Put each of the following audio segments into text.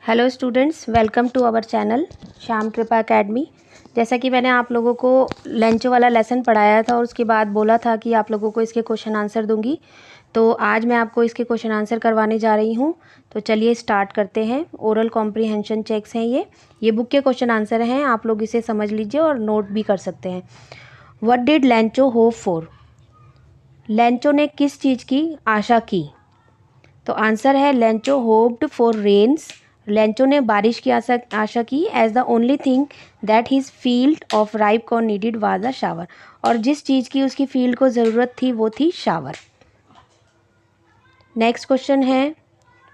Hello students, welcome to our channel Shyam Kripa academy. जैसा कि मैंने आप लोगों को लंच वाला लेसन पढ़ाया था और उसके बाद बोला था कि आप लोगों को इसके क्वेश्चन आंसर दूंगी, तो आज मैं आपको इसके क्वेश्चन आंसर करवाने जा रही हूं। तो चलिए स्टार्ट करते हैं। ओरल कॉम्प्रीहेंशन चेक्स हैं ये बुक के क्वेश्चन आंसर हैं। आप लोग इसे समझ लीजिए और नोट भी कर सकते हैं। What did Lencho hope for? Lencho ने किस चीज़ की आशा की? तो आंसर है Lencho hoped for rains. Lencho ने बारिश की आशा की। As the only thing that his field of ripe corn needed was a shower. और जिस चीज़ की उसकी फील्ड को ज़रूरत थी वो थी शावर। नेक्स्ट क्वेश्चन है,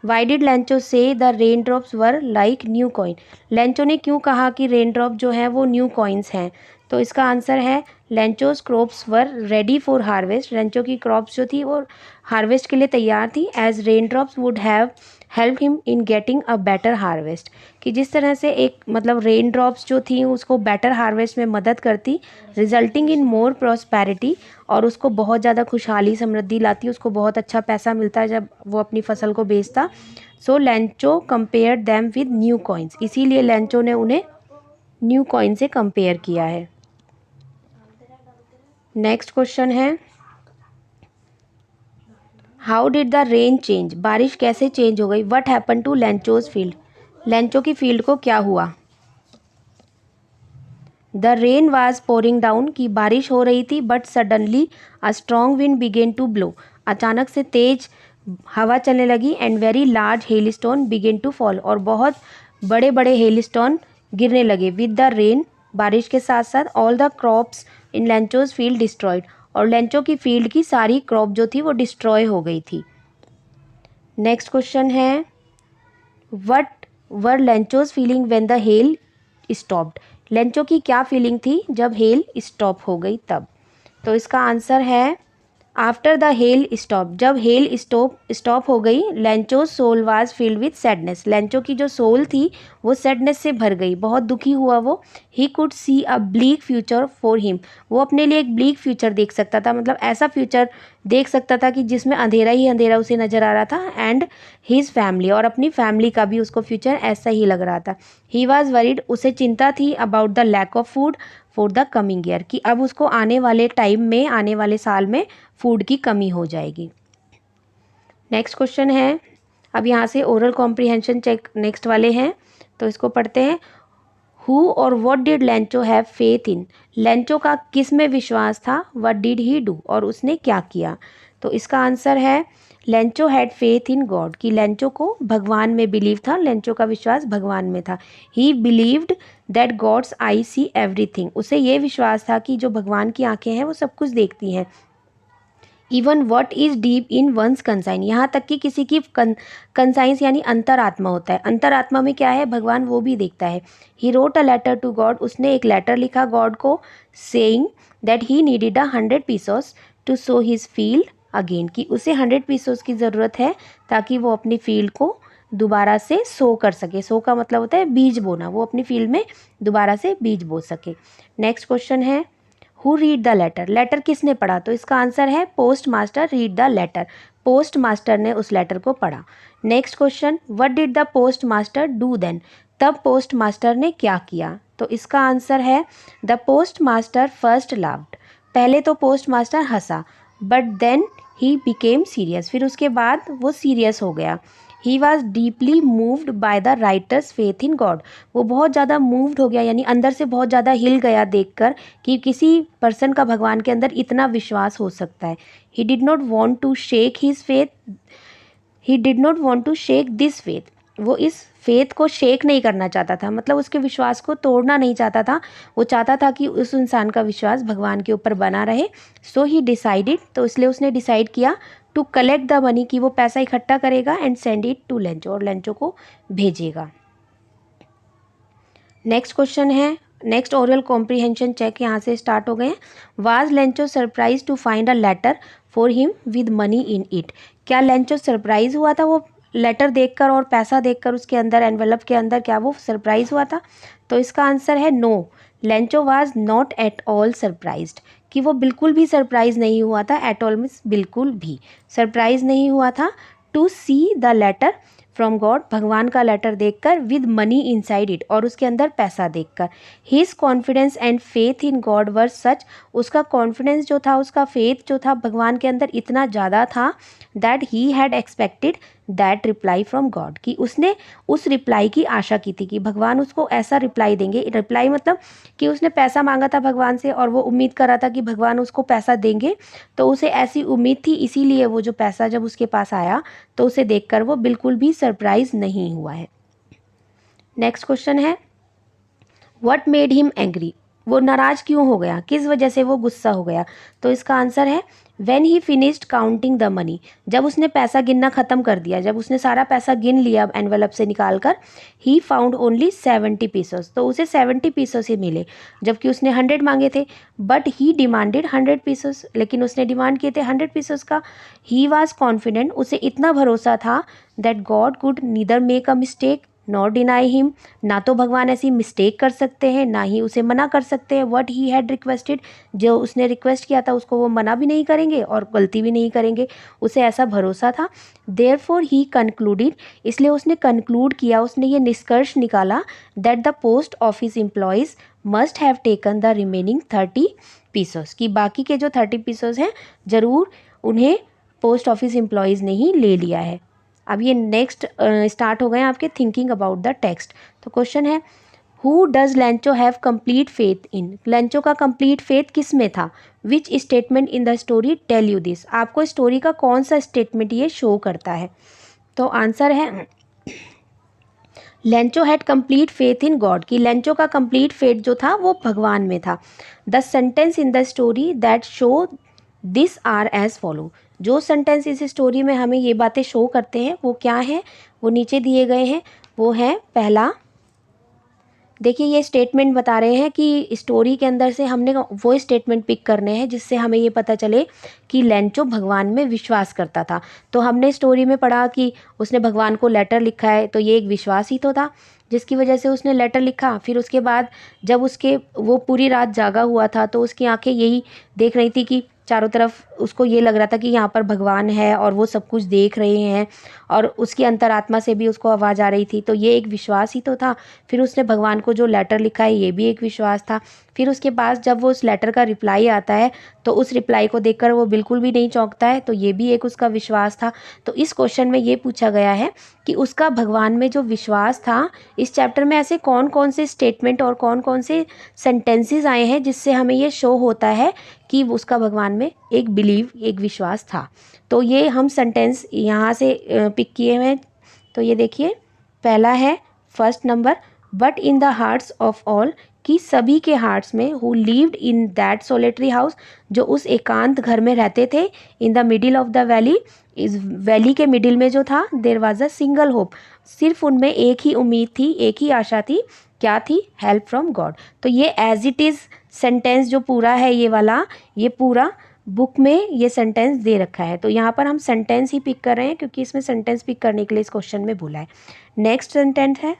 वाई डिड लेंचो से the rain drops were like new coin? Lencho ने क्यों कहा कि रेन ड्रॉप जो है वो न्यू कॉइन्स हैं? तो इसका आंसर है Lencho's crops were ready for harvest. Lencho की क्रॉप्स जो थी वो हार्वेस्ट के लिए तैयार थी। As rain drops would have help him in getting a better harvest, कि जिस तरह से एक रेन ड्रॉप्स जो थी उसको बेटर हार्वेस्ट में मदद करती, रिजल्टिंग इन मोर प्रॉस्पेरिटी, और उसको बहुत ज़्यादा खुशहाली समृद्धि लाती, उसको बहुत अच्छा पैसा मिलता जब वो अपनी फसल को बेचता। So Lencho compare them with new coins, इसीलिए लेंचो ने उन्हें न्यू कॉइन से कंपेयर किया है। नेक्स्ट क्वेश्चन है, how did the rain change? बारिश कैसे चेंज हो गई? What happen to Lencho's field? Lencho की फील्ड को क्या हुआ? The rain was pouring down, की बारिश हो रही थी, but suddenly a strong wind began to blow, अचानक से तेज हवा चलने लगी। And very large hail stone began to fall, और बहुत बड़े बड़े हेल स्टोन गिरने लगे। विद द रेन, बारिश के साथ साथ, all the crops in Lencho's field destroyed, और लेंचो की फील्ड की सारी क्रॉप जो थी वो डिस्ट्रॉय हो गई थी। नेक्स्ट क्वेश्चन है, what were Lencho's feeling when the hell stopped? Lencho की क्या फीलिंग थी जब हेल स्टॉप हो गई तब? तो इसका आंसर है आफ्टर द हेल स्टॉप, जब हेल स्टॉप हो गई, Lencho soul was filled with sadness, Lencho की जो सोल थी वो सैडनेस से भर गई, बहुत दुखी हुआ वो। He could see a bleak future for him, वो अपने लिए एक ब्लीक फ्यूचर देख सकता था, ऐसा फ्यूचर देख सकता था कि जिसमें अंधेरा ही अंधेरा उसे नज़र आ रहा था। एंड हिज फैमिली, और अपनी फैमिली का भी उसको फ्यूचर ऐसा ही लग रहा था। ही वॉज वरीड, उसे चिंता थी about the lack of food for the coming year, कि अब उसको आने वाले टाइम में, आने वाले साल में फूड की कमी हो जाएगी। नेक्स्ट क्वेश्चन है, अब यहाँ से ओरल कॉम्प्रीहेंशन चेक नेक्स्ट वाले हैं, तो इसको पढ़ते हैं। हु और what did Lencho have faith in? Lencho का किस में विश्वास था? व्हाट डिड ही डू, और उसने क्या किया? तो इसका आंसर है Lencho had faith in god, कि लेंचो को भगवान में बिलीव था, लेंचो का विश्वास भगवान में था। He believed that god's eye see everything, उसे ये विश्वास था कि जो भगवान की आंखें हैं वो सब कुछ देखती हैं। Even what is deep in one's conscience, यहाँ तक कि किसी की कंसाइंस यानी अंतरात्मा होता है, अंतरात्मा में क्या है भगवान वो भी देखता है। He wrote a letter to god, उसने एक लेटर लिखा गॉड को, saying that he needed 100 pesos to sow his field again, कि उसे 100 पीसोस की ज़रूरत है ताकि वो अपनी फील्ड को दोबारा से सो कर सके। सो का मतलब होता है बीज बोना, वो अपनी फील्ड में दोबारा से बीज बो सके। नेक्स्ट क्वेश्चन है, who read the letter? Letter किसने पढ़ा? तो इसका आंसर है post master read the letter, post master ने उस लेटर को पढ़ा। Next question, what did the post master do then? तब पोस्ट मास्टर ने क्या किया? तो इसका आंसर है the post master first laughed, पहले तो पोस्ट मास्टर हंसा, but then he became serious, फिर उसके बाद वो सीरियस हो गया। He was deeply moved by the writer's faith in God, वो बहुत ज़्यादा मूव्ड हो गया, यानी अंदर से बहुत ज़्यादा हिल गया देखकर कि किसी पर्सन का भगवान के अंदर इतना विश्वास हो सकता है। He did not want to shake his faith, he did not want to shake this faith, वो इस फेथ को शेक नहीं करना चाहता था, उसके विश्वास को तोड़ना नहीं चाहता था, वो चाहता था कि उस इंसान का विश्वास भगवान के ऊपर बना रहे। सो ही डिसाइडेड, तो इसलिए उसने डिसाइड किया टू कलेक्ट द मनी, कि वो पैसा इकट्ठा करेगा, and send it to Lencho, और लेंचो को भेजेगा। नेक्स्ट क्वेश्चन है, नेक्स्ट ओरल कॉम्प्रीहेंशन चेक यहाँ से स्टार्ट हो गए हैं। Was Lencho surprise to find a letter for him with money in it? क्या लेंचो सरप्राइज हुआ था वो लेटर देखकर और पैसा देखकर उसके अंदर, एनवेलप के अंदर, क्या वो सरप्राइज हुआ था? तो इसका आंसर है no, Lencho was not at all surprised, कि वो बिल्कुल भी सरप्राइज नहीं हुआ था। एट ऑल मीन्स बिल्कुल भी सरप्राइज नहीं हुआ था। To see the letter from god, भगवान का लेटर देखकर, विद मनी इनसाइड इट, और उसके अंदर पैसा देखकर। His confidence and faith in God were such, उसका कॉन्फिडेंस जो था, उसका फेथ जो था भगवान के अंदर इतना ज़्यादा था, that he had expected that reply from God, कि उसने उस रिप्लाई की आशा की थी कि भगवान उसको ऐसा रिप्लाई देंगे। रिप्लाई मतलब कि उसने पैसा मांगा था भगवान से और वो उम्मीद कर रहा था कि भगवान उसको पैसा देंगे, तो उसे ऐसी उम्मीद थी, इसीलिए वो जो पैसा जब उसके पास आया तो उसे देखकर वो बिल्कुल भी सरप्राइज नहीं हुआ है। नेक्स्ट क्वेश्चन है, व्हाट मेड हिम एंग्री, वो नाराज क्यों हो गया, किस वजह से वो गुस्सा हो गया। तो इसका आंसर है when he finished counting the money, जब उसने पैसा गिनना खत्म कर दिया, जब उसने सारा पैसा गिन लिया एनवेलप से निकाल कर, ही फाउंड ओनली 70 पीसेस, तो उसे 70 पीसेस ही मिले, जबकि उसने 100 मांगे थे। बट ही डिमांडेड 100 पीसेस, लेकिन उसने डिमांड किए थे 100 पीसेस का। ही वॉज कॉन्फिडेंट, उसे इतना भरोसा था, that God could neither make a mistake not deny him, ना तो भगवान ऐसी मिस्टेक कर सकते हैं, ना ही उसे मना कर सकते हैं। व्हाट ही हैड रिक्वेस्टेड, जो उसने रिक्वेस्ट किया था उसको वो मना भी नहीं करेंगे और गलती भी नहीं करेंगे, उसे ऐसा भरोसा था। देयरफॉर ही कंक्लूडेड, इसलिए उसने कंक्लूड किया, उसने ये निष्कर्ष निकाला, that the post office employees must have taken the remaining 30 pieces, कि बाकी के जो 30 पीसेस हैं ज़रूर उन्हें पोस्ट ऑफिस एम्प्लॉयज़ ने ही ले लिया है। अब ये नेक्स्ट स्टार्ट हो गए हैं आपके थिंकिंग अबाउट द टेक्स्ट। तो क्वेश्चन है, who does Lencho have complete faith in, Lencho का कंप्लीट फेथ किस में था। Which statement in the story tell you this, आपको स्टोरी का कौन सा स्टेटमेंट ये शो करता है। तो आंसर है Lencho had complete faith in god, कि लेंचो का कंप्लीट फेथ जो था वो भगवान में था। The sentence in the story that show this are as follow, जो सेंटेंस इस स्टोरी में हमें ये बातें शो करते हैं वो क्या है, वो नीचे दिए गए हैं। वो है पहला, देखिए ये स्टेटमेंट बता रहे हैं कि स्टोरी के अंदर से हमने वो स्टेटमेंट पिक करने हैं जिससे हमें ये पता चले कि लेंचो भगवान में विश्वास करता था। तो हमने स्टोरी में पढ़ा कि उसने भगवान को लेटर लिखा है, तो ये एक विश्वास ही तो था जिसकी वजह से उसने लेटर लिखा। फिर उसके बाद जब उसके वो पूरी रात जागा हुआ था तो उसकी आंखें यही देख रही थी कि चारों तरफ उसको ये लग रहा था कि यहाँ पर भगवान है और वो सब कुछ देख रहे हैं, और उसकी अंतरात्मा से भी उसको आवाज़ आ रही थी, तो ये एक विश्वास ही तो था। फिर उसने भगवान को जो लेटर लिखा है ये भी एक विश्वास था। फिर उसके पास जब वो उस लेटर का रिप्लाई आता है तो उस रिप्लाई को देखकर वो बिल्कुल भी नहीं चौंकता है, तो ये भी एक उसका विश्वास था। तो इस क्वेश्चन में ये पूछा गया है कि उसका भगवान में जो विश्वास था, इस चैप्टर में ऐसे कौन कौन से स्टेटमेंट और कौन कौन से सेंटेंसेस आए हैं जिससे हमें ये शो होता है कि उसका भगवान में एक बिलीव, एक विश्वास था। तो ये हम सेंटेंस यहाँ से पिक किए हुए हैं। तो ये देखिए, पहला है first number, but in the hearts of all, कि सभी के हार्ट्स में, who lived in that solitary house, जो उस एकांत घर में रहते थे, in the middle of the valley, इस वैली के मिडिल में जो था, there was a single hope, सिर्फ उनमें एक ही उम्मीद थी, एक ही आशा थी, क्या थी, हेल्प फ्रॉम गॉड। तो ये एज इट इज़ सेंटेंस जो पूरा है ये वाला, ये पूरा बुक में ये सेंटेंस दे रखा है। तो यहाँ पर हम सेंटेंस ही पिक कर रहे हैं क्योंकि इसमें सेंटेंस पिक करने के लिए इस क्वेश्चन में बोला है। नेक्स्ट सेंटेंस है,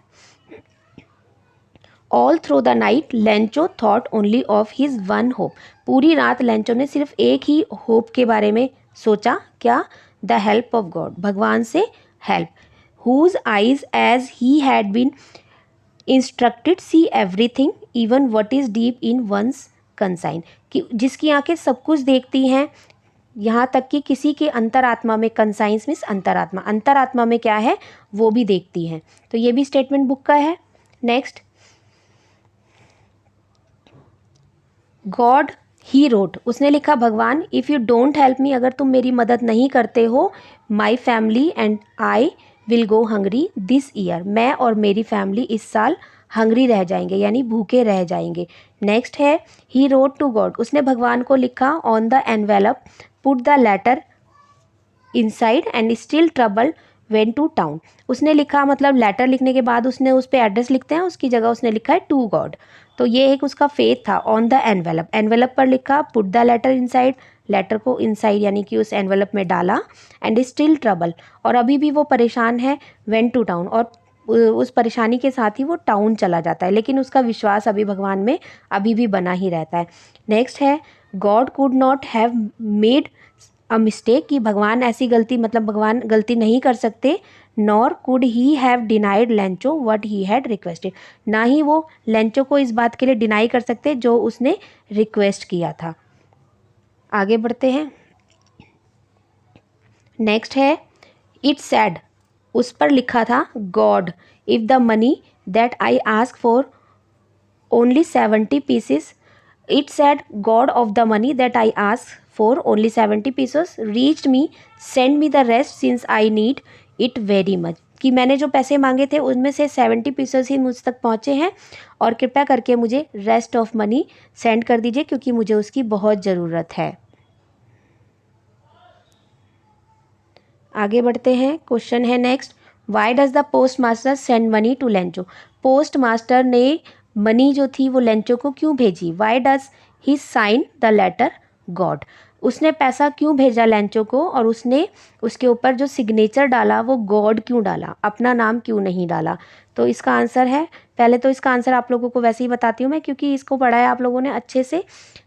all through the night Lencho thought only of his one hope, पूरी रात लेंचो ने सिर्फ एक ही होप के बारे में सोचा, क्या, द हेल्प ऑफ गॉड, भगवान से help. Whose eyes as he had been instructed see everything even what is deep in one's conscience, कि जिसकी आंखें सब कुछ देखती हैं, यहाँ तक कि किसी के अंतरात्मा में, कंसाइंस मीन्स अंतरात्मा, अंतरात्मा में क्या है वो भी देखती हैं। तो ये भी स्टेटमेंट बुक का है। नेक्स्ट, गॉड ही रोट, उसने लिखा भगवान, if you don't help me, अगर तुम मेरी मदद नहीं करते हो, my family and I will go hungry this year, मैं और मेरी फैमिली इस साल हंग्री रह जाएंगे, यानी भूखे रह जाएंगे। नेक्स्ट है, ही रोट टू गॉड, उसने भगवान को लिखा, on the envelope put the letter inside and still trouble went to town, उसने लिखा मतलब लेटर लिखने के बाद उसने उस पर एड्रेस लिखते हैं, उसकी जगह उसने लिखा है टू गॉड। तो ये एक उसका फेथ था, ऑन द एनवेलप, एनवेलप पर लिखा, put the letter inside, letter को इनसाइड यानी कि उस एनवेलप में डाला, एंड स्टिल ट्रबल, और अभी भी वो परेशान है, वेन टू टाउन, और उस परेशानी के साथ ही वो टाउन चला जाता है, लेकिन उसका विश्वास अभी भगवान में अभी भी बना ही रहता है। नेक्स्ट है, God could not have made a mistake कि भगवान ऐसी गलती मतलब भगवान गलती नहीं कर सकते। Nor could he have denied Lencho what he had requested, ना ही वो लेंचो को इस बात के लिए डिनाई कर सकते जो उसने रिक्वेस्ट किया था। आगे बढ़ते हैं। नेक्स्ट है इट सैड, उस पर लिखा था God if the money that I ask for only 70 pieces, it sad God of the money that I ask for only 70 pieces reached me, send me the rest since I need it very much, कि मैंने जो पैसे मांगे थे उनमें से 70 pieces ही मुझ तक पहुँचे हैं और कृपया करके मुझे रेस्ट ऑफ मनी सेंड कर दीजिए क्योंकि मुझे उसकी बहुत ज़रूरत है। आगे बढ़ते हैं। क्वेश्चन है next, why does the post master send money to Lencho, post master ने मनी जो थी वो लेंचो को क्यों भेजी। Why does he sign the letter God, उसने पैसा क्यों भेजा लेंचो को और उसने उसके ऊपर जो सिग्नेचर डाला वो गॉड क्यों डाला, अपना नाम क्यों नहीं डाला। तो इसका आंसर है, पहले तो इसका आंसर आप लोगों को वैसे ही बताती हूँ मैं क्योंकि इसको पढ़ा है आप लोगों ने अच्छे से।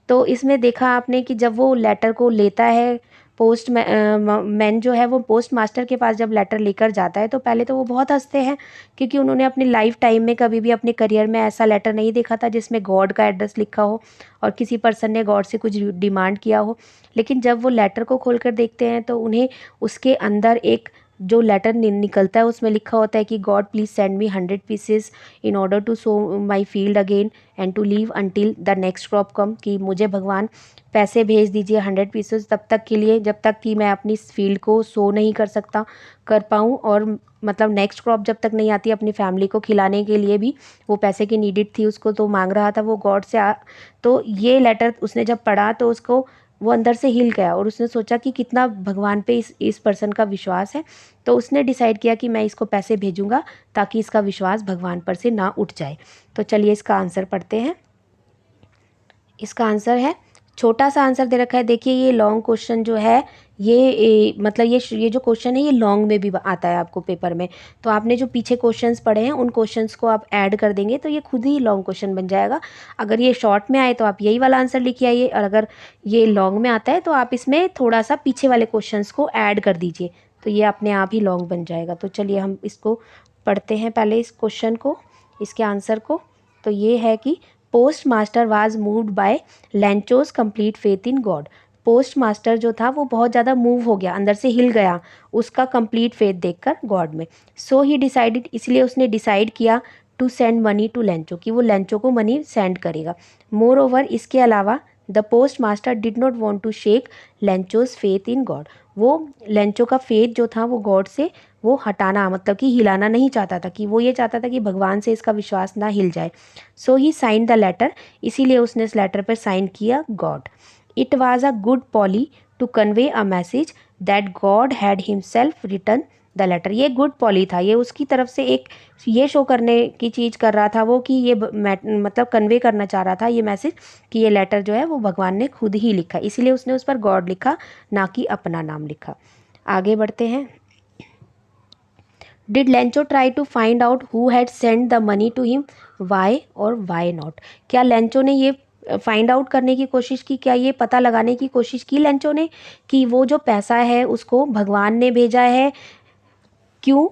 तो इसमें देखा आपने कि जब वो लेटर को लेता है पोस्ट मैन जो है वो पोस्ट मास्टर के पास जब लेटर लेकर जाता है तो पहले तो वो बहुत हंसते हैं क्योंकि उन्होंने अपनी लाइफ टाइम में कभी भी अपने करियर में ऐसा लेटर नहीं देखा था जिसमें गॉड का एड्रेस लिखा हो और किसी पर्सन ने गॉड से कुछ डिमांड किया हो। लेकिन जब वो लेटर को खोलकर देखते हैं तो उन्हें उसके अंदर एक जो लेटर निकलता है उसमें लिखा होता है कि God please send me 100 pieces in order to sow my field again and to live until the next crop come, कि मुझे भगवान पैसे भेज दीजिए 100 पीसेस तब तक के लिए जब तक कि मैं अपनी फील्ड को सो नहीं कर पाऊँ और मतलब नेक्स्ट क्रॉप जब तक नहीं आती अपनी फैमिली को खिलाने के लिए भी वो पैसे की नीडेड थी उसको, तो मांग रहा था वो गॉड से। तो ये लेटर उसने जब पढ़ा तो उसको वो अंदर से हिल गया और उसने सोचा कि कितना भगवान पे इस पर्सन का विश्वास है। तो उसने डिसाइड किया कि मैं इसको पैसे भेजूंगा ताकि इसका विश्वास भगवान पर से ना उठ जाए। तो चलिए इसका आंसर पढ़ते हैं। इसका आंसर है, छोटा सा आंसर दे रखा है देखिए, ये लॉन्ग क्वेश्चन जो है मतलब ये जो क्वेश्चन है ये लॉन्ग में भी आता है आपको पेपर में। तो आपने जो पीछे क्वेश्चंस पढ़े हैं उन क्वेश्चंस को आप ऐड कर देंगे तो ये खुद ही लॉन्ग क्वेश्चन बन जाएगा। अगर ये शॉर्ट में आए तो आप यही वाला आंसर लिखिए आइए, और अगर ये लॉन्ग में आता है तो आप इसमें थोड़ा सा पीछे वाले क्वेश्चंस को ऐड कर दीजिए तो ये अपने आप ही लॉन्ग बन जाएगा। तो चलिए हम इसको पढ़ते हैं पहले इस क्वेश्चन को, इसके आंसर को। तो ये है कि post master was moved by Lencho's complete faith in God, post master जो था वो बहुत ज़्यादा मूव हो गया, अंदर से हिल गया उसका कंप्लीट फेथ देखकर गॉड में। सो ही डिसाइडेड, इसलिए उसने डिसाइड किया to send money to Lencho, कि वो लेंचो को मनी सेंड करेगा। मोर ओवर, इसके अलावा the post master did not want to shake Lencho's faith in God, वो लेंचो का फेथ जो था वो गॉड से वो हटाना मतलब कि हिलाना नहीं चाहता था, कि वो ये चाहता था कि भगवान से इसका विश्वास ना हिल जाए। So he sign the letter, इसीलिए उसने इस लेटर पर साइन किया God. It was a good ploy to convey a message that God had himself return the letter, ये गुड पॉली था, ये उसकी तरफ से एक ये शो करने की चीज़ कर रहा था वो कि ये मतलब कन्वे करना चाह रहा था ये मैसेज कि ये लेटर जो है वो भगवान ने खुद ही लिखा, इसीलिए उसने उस पर गॉड लिखा ना कि अपना नाम लिखा। आगे बढ़ते हैं। Did Lencho try to find out who had send the money to him, why और वाई नॉट, क्या लेंचो ने ये फाइंड आउट करने की कोशिश की, क्या ये पता लगाने की कोशिश की लेंचो ने कि वो जो पैसा है उसको भगवान ने भेजा है, क्यों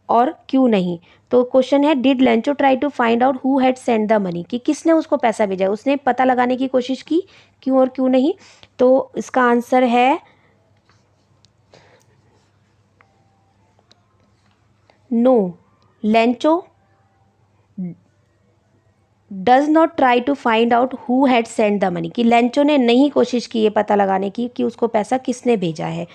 और क्यों नहीं। तो क्वेश्चन है did Lencho try to find out who had send the money, कि किसने उसको पैसा भेजा, उसने पता लगाने की कोशिश की क्यों और क्यों नहीं। तो इसका आंसर है no, Lencho does not try to find out who had send the money, कि लेंचो ने नहीं कोशिश की ये पता लगाने की कि उसको पैसा किसने भेजा है।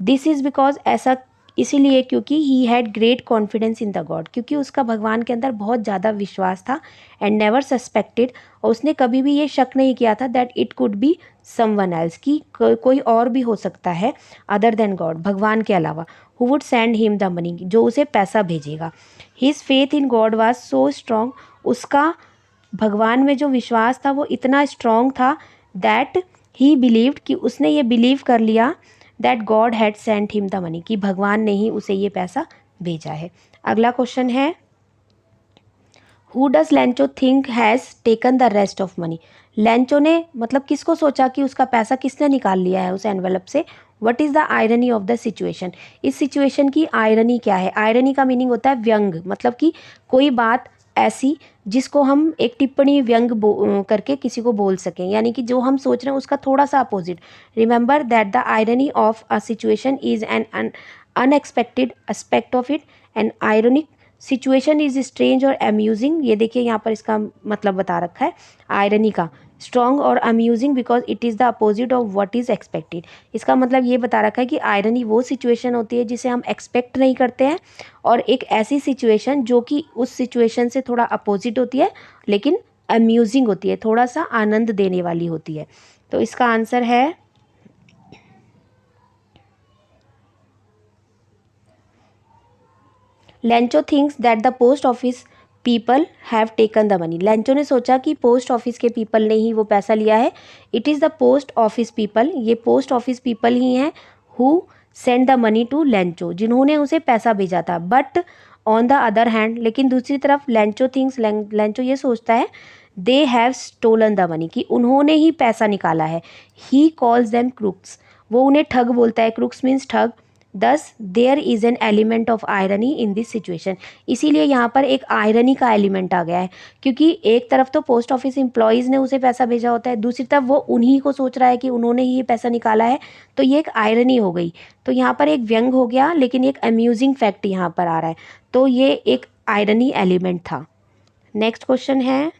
दिस इज़ बिकॉज, ऐसा इसीलिए क्योंकि he had great confidence in the God, क्योंकि उसका भगवान के अंदर बहुत ज़्यादा विश्वास था। एंड नेवर सस्पेक्टेड, और उसने कभी भी ये शक नहीं किया था that it could be someone else, कि कोई और भी हो सकता है अदर देन गॉड, भगवान के अलावा, who would send him the money, जो उसे पैसा भेजेगा। His faith in God was so strong, उसका भगवान में जो विश्वास था वो इतना स्ट्रॉन्ग था दैट ही बिलीव्ड, कि उसने ये बिलीव कर लिया that God had sent him the money, कि भगवान ने ही उसे ये पैसा भेजा है। अगला क्वेश्चन है who does Lencho think has taken the rest of money. Lencho ने मतलब किसको सोचा कि उसका पैसा किसने निकाल लिया है उस एनवेलप से। What is the irony of the situation. इस सिचुएशन की आयरनी क्या है। आयरनी का मीनिंग होता है व्यंग, मतलब कि कोई बात ऐसी जिसको हम एक टिप्पणी व्यंग करके किसी को बोल सकें, यानी कि जो हम सोच रहे हैं उसका थोड़ा सा opposite. Remember that the irony of a situation is an unexpected aspect of it. And ironic situation is strange और अम्यूजिंग। ये देखिए यहाँ पर इसका मतलब बता रखा है आयरनी का, स्ट्रॉन्ग और amusing because it is the opposite of what is expected. इसका मतलब ये बता रखा है कि आयरनी वो सिचुएशन होती है जिसे हम एक्सपेक्ट नहीं करते हैं, और एक ऐसी सिचुएशन जो कि उस सिचुएशन से थोड़ा अपोजिट होती है लेकिन अम्यूजिंग होती है, थोड़ा सा आनंद देने वाली होती है। तो इसका आंसर है Lencho thinks that the post office people have taken the money. Lencho ने सोचा कि पोस्ट ऑफिस के पीपल ने ही वो पैसा लिया है। It is the post office people, ये पोस्ट ऑफिस पीपल ही हैं who send the money to Lencho, जिन्होंने उसे पैसा भेजा था। But on the other hand, लेकिन दूसरी तरफ लेंचो थिंक्स, लेंचो ये सोचता है they have stolen the money, कि उन्होंने ही पैसा निकाला है। ही कॉल्स देम क्रुक्स, वो उन्हें ठग बोलता है। क्रुक्स मीन्स ठग। Thus there is an element of irony in this situation. इसीलिए यहाँ पर एक आयरनी का एलिमेंट आ गया है, क्योंकि एक तरफ तो पोस्ट ऑफिस एम्प्लॉयज़ ने उसे पैसा भेजा होता है, दूसरी तरफ वो उन्हीं को सोच रहा है कि उन्होंने ही ये पैसा निकाला है, तो ये एक आयरनी हो गई। तो यहाँ पर एक व्यंग हो गया, लेकिन एक अम्यूजिंग फैक्ट यहाँ पर आ रहा है, तो ये एक आयरनी एलिमेंट था। नेक्स्ट क्वेश्चन है,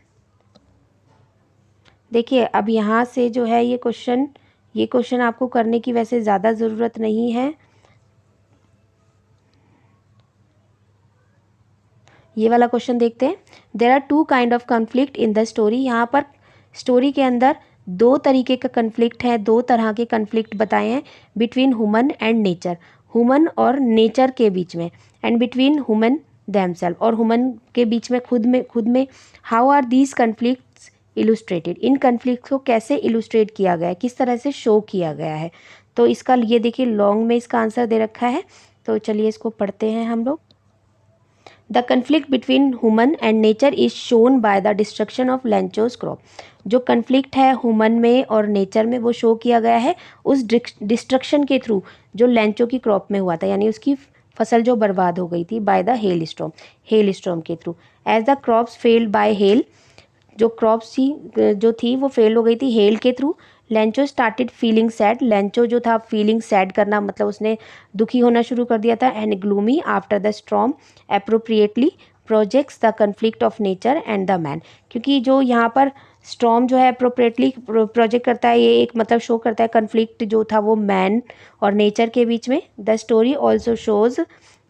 देखिए अब यहाँ से जो है ये क्वेश्चन आपको करने की वैसे ज़्यादा ज़रूरत नहीं है। ये वाला क्वेश्चन देखते हैं। There are two kind of conflict in the story. यहाँ पर स्टोरी के अंदर दो तरीके का कन्फ्लिक्ट है, दो तरह के कन्फ्लिक्ट बताए हैं between human and nature, human और नेचर के बीच में, एंड बिटवीन ह्यूमन देमसेल्फ, और ह्यूमन के बीच में खुद में। How are these conflicts illustrated, इन कन्फ्लिक्ट को कैसे इलुस्ट्रेट किया गया है, किस तरह से शो किया गया है। तो इसका ये देखिए लॉन्ग में इसका आंसर दे रखा है, तो चलिए इसको पढ़ते हैं हम लोग। The conflict between human and nature is shown by the destruction of Lencho's crop. जो कन्फ्लिक्ट है ह्यूमन में और नेचर में वो शो किया गया है उस डिस्ट्रक्शन के थ्रू जो लेंचो की क्रॉप में हुआ था, यानी उसकी फसल जो बर्बाद हो गई थी बाय द हेल स्टॉर्म के through. As the crops failed by hail, जो क्रॉप्स थी वो फेल हो गई थी हेल के through. Lencho started feeling sad, Lencho जो था फीलिंग सैड करना मतलब उसने दुखी होना शुरू कर दिया था। And gloomy after the storm appropriately projects the conflict of nature and the man. क्योंकि जो यहाँ पर स्टॉर्म जो है अप्रोप्रिएटली प्रोजेक्ट करता है, ये एक मतलब शो करता है कन्फ्लिक्ट जो था वो मैन और नेचर के बीच में। द स्टोरी ऑल्सो शोज़,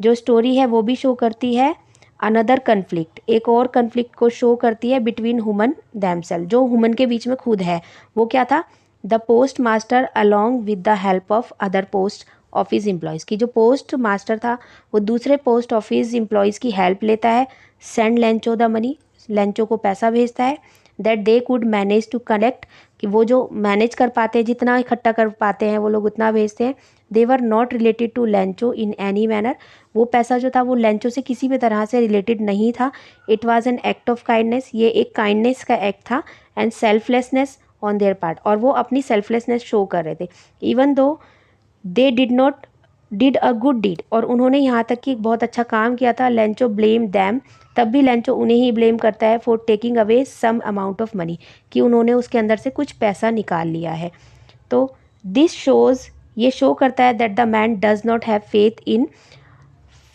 जो स्टोरी है वो भी शो करती है अनदर कन्फ्लिक्ट, एक और कन्फ्लिक्ट को शो करती है बिटवीन ह्यूमन दैमसेल्फ, जो ह्यूमन के बीच में खुद है। वो क्या था, the post master along with the help of other post office employees, की जो पोस्ट मास्टर था वो दूसरे पोस्ट ऑफिस एम्प्लॉयज़ की हेल्प लेता है। Send Lencho the money, Lencho को पैसा भेजता है। That they could manage to collect, कि वो जो मैनेज कर पाते हैं, जितना इकट्ठा कर पाते हैं वो लोग उतना भेजते हैं। They were not related to Lencho in any manner, वो पैसा जो था वो लेंचो से किसी भी तरह से रिलेटेड नहीं था। It was an act of kindness, ये एक काइंडनेस का एक्ट था। And selflessness on their part, और वो अपनी सेल्फलेसनेस शो कर रहे थे। Even though they did a good deed, और उन्होंने यहाँ तक कि बहुत अच्छा काम किया था। लेंचो ब्लेम दैम, तब भी लेंचो उन्हें ही ब्लेम करता है for taking away some amount of money, कि उन्होंने उसके अंदर से कुछ पैसा निकाल लिया है। तो दिस शोज़, ये शो करता है that the man does not have faith in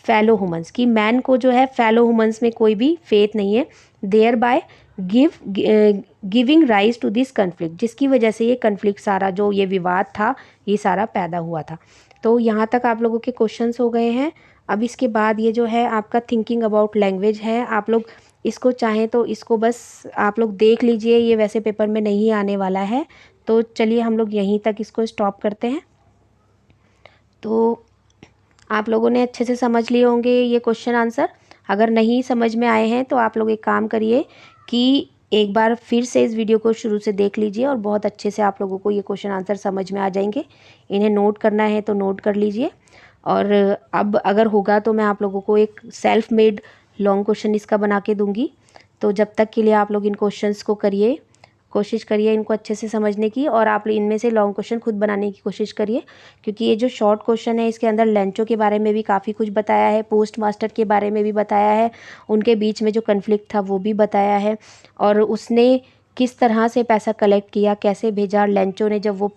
fellow humans, कि मैन को जो है फेलो ह्यूमन्स में कोई भी फेथ नहीं है। Thereby giving rise to this conflict, जिसकी वजह से ये कन्फ्लिक्ट सारा जो ये विवाद था ये सारा पैदा हुआ था। तो यहाँ तक आप लोगों के क्वेश्चंस हो गए हैं। अब इसके बाद ये जो है आपका थिंकिंग अबाउट लैंग्वेज है, आप लोग इसको चाहें तो इसको बस आप लोग देख लीजिए, ये वैसे पेपर में नहीं आने वाला है। तो चलिए हम लोग यहीं तक इसको स्टॉप करते हैं। तो आप लोगों ने अच्छे से समझ लिए होंगे ये क्वेश्चन आंसर। अगर नहीं समझ में आए हैं तो आप लोग एक काम करिए कि एक बार फिर से इस वीडियो को शुरू से देख लीजिए, और बहुत अच्छे से आप लोगों को ये क्वेश्चन आंसर समझ में आ जाएंगे। इन्हें नोट करना है तो नोट कर लीजिए। और अब अगर होगा तो मैं आप लोगों को एक सेल्फ मेड लॉन्ग क्वेश्चन इसका बना के दूंगी, तो जब तक के लिए आप लोग इन क्वेश्चंस को करिए, कोशिश करिए इनको अच्छे से समझने की, और आप इनमें से लॉन्ग क्वेश्चन खुद बनाने की कोशिश करिए, क्योंकि ये जो शॉर्ट क्वेश्चन है इसके अंदर लेंचो के बारे में भी काफ़ी कुछ बताया है, पोस्ट मास्टर के बारे में भी बताया है, उनके बीच में जो कन्फ्लिक्ट था वो भी बताया है, और उसने किस तरह से पैसा कलेक्ट किया, कैसे भेजा, लेंचो ने जब वो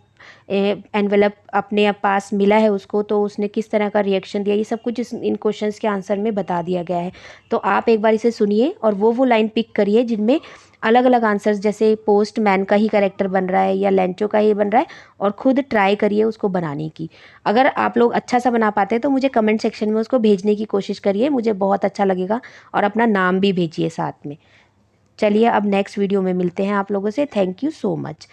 एनवेलप अपने पास मिला है उसको तो उसने किस तरह का रिएक्शन दिया, ये सब कुछ इन क्वेश्चंस के आंसर में बता दिया गया है। तो आप एक बार इसे सुनिए और वो लाइन पिक करिए जिनमें अलग अलग आंसर्स, जैसे पोस्टमैन का ही कैरेक्टर बन रहा है या लेंचो का ही बन रहा है, और खुद ट्राई करिए उसको बनाने की। अगर आप लोग अच्छा सा बना पाते हैं तो मुझे कमेंट सेक्शन में उसको भेजने की कोशिश करिए, मुझे बहुत अच्छा लगेगा, और अपना नाम भी भेजिए साथ में। चलिए अब नेक्स्ट वीडियो में मिलते हैं आप लोगों से। Thank you so much.